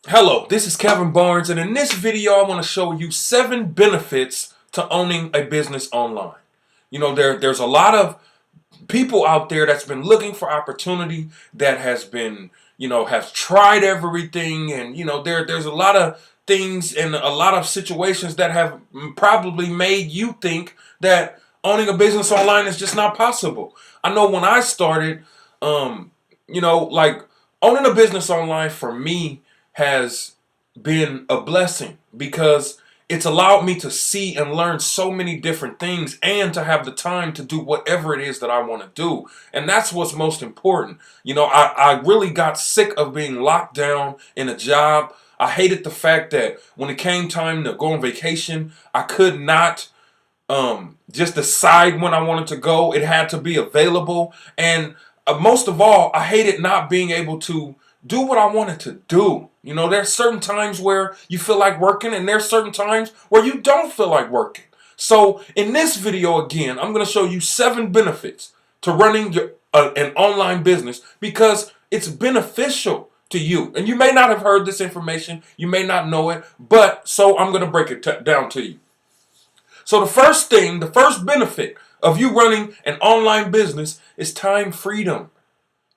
Hello, this is Kevin Barnes, and in this video, I want to show you 7 benefits to owning a business online. There's a lot of people out there that's been looking for opportunity that has been, has tried everything, and there's a lot of things and a lot of situations that have probably made you think that owning a business online is just not possible. I know when I started, like owning a business online for me has been a blessing because it's allowed me to see and learn so many different things and to have the time to do whatever it is that I want to do. And that's what's most important. I really got sick of being locked down in a job. I hated the fact that when it came time to go on vacation, I could not just decide when I wanted to go. It had to be available. And most of all, I hated not being able to do what I wanted to do. There's certain times where you feel like working, and there's certain times where you don't feel like working. So in this video, again, I'm going to show you 7 benefits to running an online business because it's beneficial to you. And you may not have heard this information, you may not know it, but so I'm going to break it down to you. So the first benefit of you running an online business is time freedom.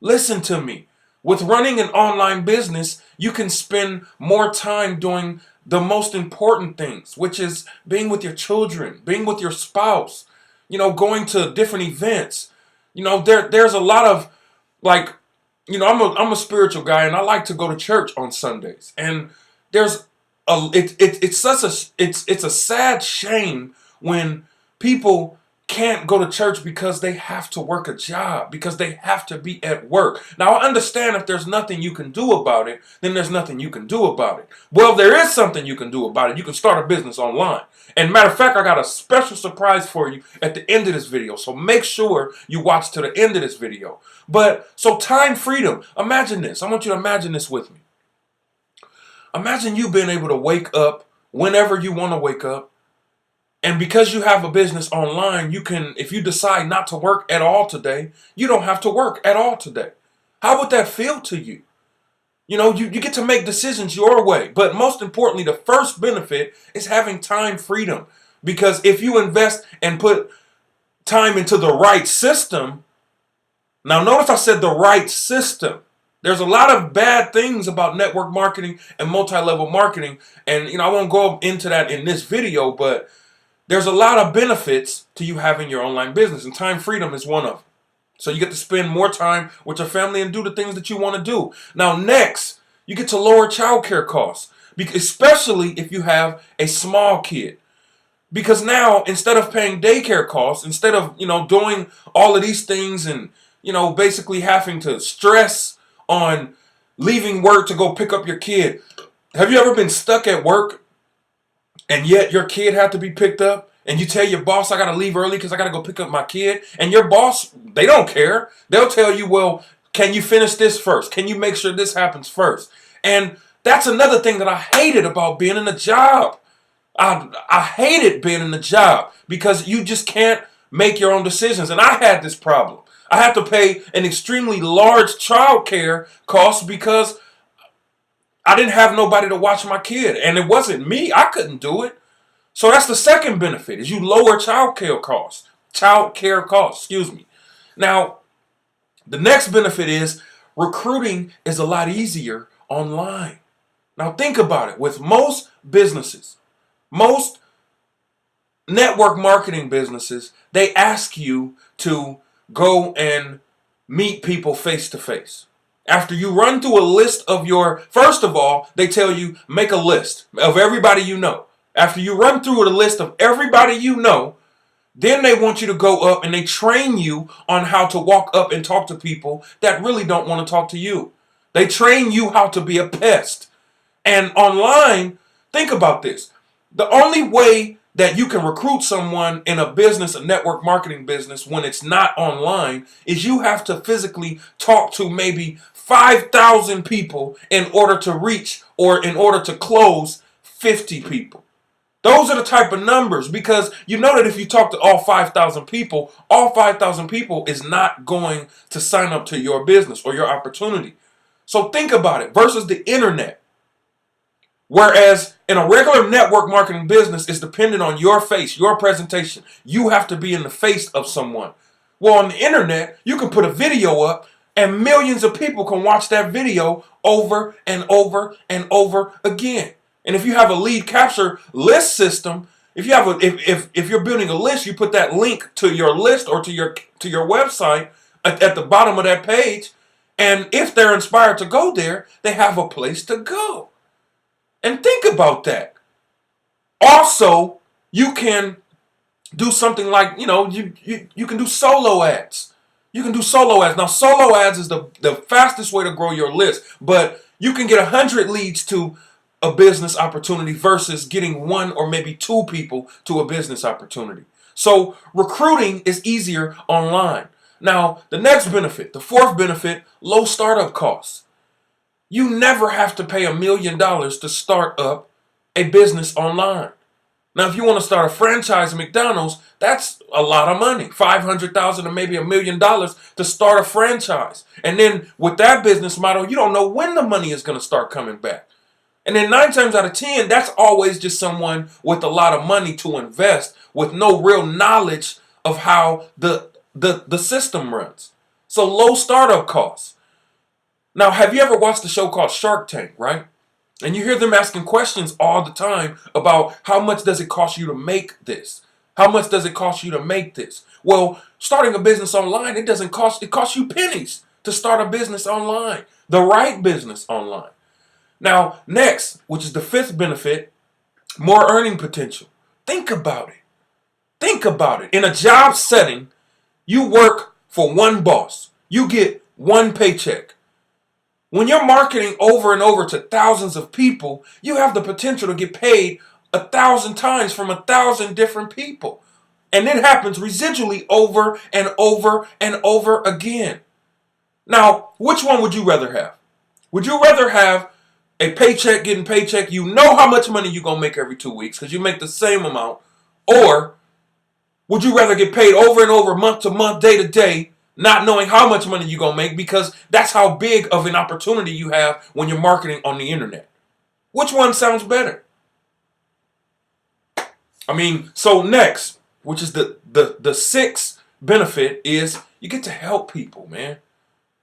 Listen to me. With running an online business, you can spend more time doing the most important things, which is being with your children, being with your spouse, going to different events. There's a lot of like, I'm a spiritual guy and I like to go to church on Sundays. And there's it's such a it's a sad shame when people can't go to church because they have to work a job, because they have to be at work. Now, I understand if there's nothing you can do about it, then there's nothing you can do about it. Well, there is something you can do about it. You can start a business online. And matter of fact, I got a special surprise for you at the end of this video. So make sure you watch to the end of this video. So time freedom. Imagine this. I want you to imagine this with me. Imagine you being able to wake up whenever you want to wake up. And because you have a business online, you can, if you decide not to work at all today, you don't have to work at all today. How would that feel to you? You get to make decisions your way. But most importantly, the first benefit is having time freedom. Because if you invest and put time into the right system, now notice I said the right system. There's a lot of bad things about network marketing and multi-level marketing. And, I won't go into that in this video, but there's a lot of benefits to you having your online business, and time freedom is one of them. So you get to spend more time with your family and do the things that you want to do. Now, next, you get to lower childcare costs, especially if you have a small kid. Because now, instead of paying daycare costs, instead of, doing all of these things and, basically having to stress on leaving work to go pick up your kid, have you ever been stuck at work and yet your kid had to be picked up, and you tell your boss, I got to leave early because I got to go pick up my kid, and your boss, they don't care. They'll tell you, well, can you finish this first? Can you make sure this happens first? And that's another thing that I hated about being in a job. I hated being in a job because you just can't make your own decisions. And I had this problem. I had to pay an extremely large child care cost because I didn't have nobody to watch my kid, and it wasn't me. I couldn't do it. So that's the second benefit, is you lower child care costs. Child care costs, excuse me. Now, the next benefit is recruiting is a lot easier online. Now think about it. With most businesses, most network marketing businesses, they ask you to go and meet people face to face. After you run through a list of first of all, they tell you make a list of everybody you know. After you run through the list of everybody you know, then they want you to go up and they train you on how to walk up and talk to people that really don't want to talk to you. They train you how to be a pest. And online, think about this. The only way that you can recruit someone in a business, a network marketing business, when it's not online, is you have to physically talk to maybe 5,000 people in order to reach or in order to close 50 people. Those are the type of numbers, because you know that if you talk to all 5,000 people is not going to sign up to your business or your opportunity. So think about it versus the internet. Whereas in a regular network marketing business, it's dependent on your face, your presentation. You have to be in the face of someone. Well, on the internet, you can put a video up and millions of people can watch that video over and over and over again. And if you have a lead capture list system, if you have if you're building a list, you put that link to your list or to your website at the bottom of that page, and if they're inspired to go there, they have a place to go. And think about that. Also, you can do something like, you can do solo ads. You can do solo ads. Now, solo ads is the fastest way to grow your list, but you can get 100 leads to a business opportunity versus getting one or maybe two people to a business opportunity. So recruiting is easier online. Now, the next benefit, the fourth benefit, low startup costs. You never have to pay $1 million to start up a business online. Now, if you want to start a franchise at McDonald's, that's a lot of money, $500,000 or maybe $1 million to start a franchise. And then with that business model, you don't know when the money is going to start coming back. And then 9 times out of 10, that's always just someone with a lot of money to invest with no real knowledge of how the system runs. So low startup costs. Now, have you ever watched a show called Shark Tank, right? And you hear them asking questions all the time about how much does it cost you to make this? How much does it cost you to make this? Well, starting a business online, it costs you pennies to start a business online, the right business online. Now, next, which is the fifth benefit, more earning potential. Think about it. Think about it. In a job setting, you work for one boss. You get one paycheck. When you're marketing over and over to thousands of people, you have the potential to get paid 1,000 times from 1,000 different people. And it happens residually over and over and over again. Now, which one would you rather have? Would you rather have a paycheck getting paycheck, you know how much money you're going to make every 2 weeks because you make the same amount, or would you rather get paid over and over, month to month, day to day, not knowing how much money you're going to make because that's how big of an opportunity you have when you're marketing on the internet? Which one sounds better? So next, which is the sixth benefit, is you get to help people, man.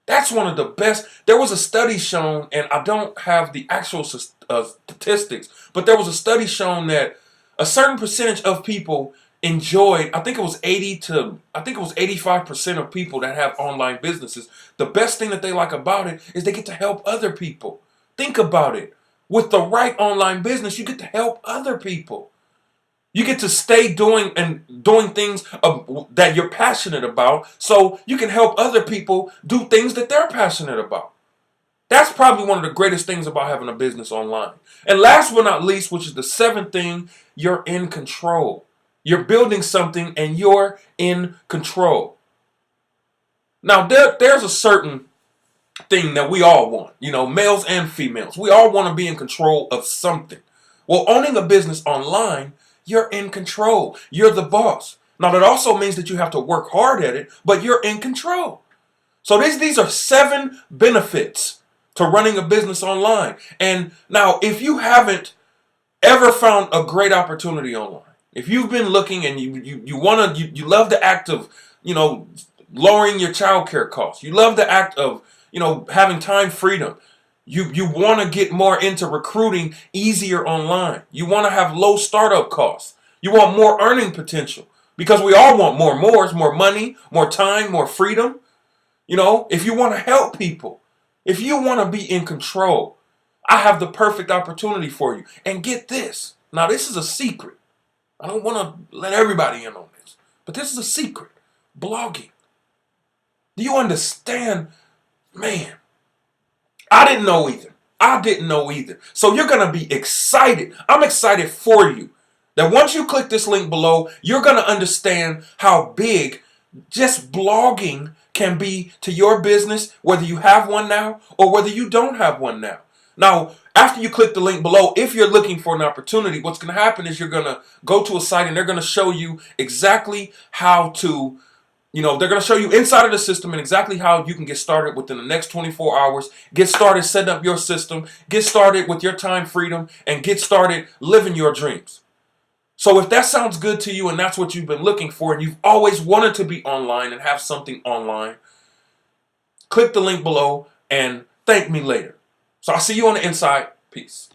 That's one of the best. There was a study shown, and I don't have the actual statistics, but there was a study shown that a certain percentage of people enjoyed, I think it was 85% of people that have online businesses. The best thing that they like about it is they get to help other people. Think about it. With the right online business, you get to help other people. You get to stay doing things that you're passionate about, so you can help other people do things that they're passionate about. That's probably one of the greatest things about having a business online. And last but not least, which is the seventh thing, you're in control. You're building something and you're in control. Now, there's a certain thing that we all want, males and females. We all want to be in control of something. Well, owning a business online, you're in control. You're the boss. Now, that also means that you have to work hard at it, but you're in control. So these are 7 benefits to running a business online. And now, if you haven't ever found a great opportunity online, if you've been looking and you love the act of, lowering your childcare costs, you love the act of, having time freedom, you want to get more into recruiting easier online, you want to have low startup costs, you want more earning potential, because we all want more money, more time, more freedom. If you want to help people, if you want to be in control, I have the perfect opportunity for you. And get this. Now, this is a secret. I don't want to let everybody in on this, but this is a secret. Blogging. Do you understand? Man, I didn't know either. So you're going to be excited. I'm excited for you that once you click this link below, you're going to understand how big just blogging can be to your business, whether you have one now or whether you don't have one now. Now, after you click the link below, if you're looking for an opportunity, what's going to happen is you're going to go to a site and they're going to show you exactly how to You know, they're going to show you inside of the system and exactly how you can get started within the next 24 hours. Get started setting up your system. Get started with your time freedom and get started living your dreams. So if that sounds good to you and that's what you've been looking for and you've always wanted to be online and have something online, click the link below and thank me later. So I'll see you on the inside. Peace.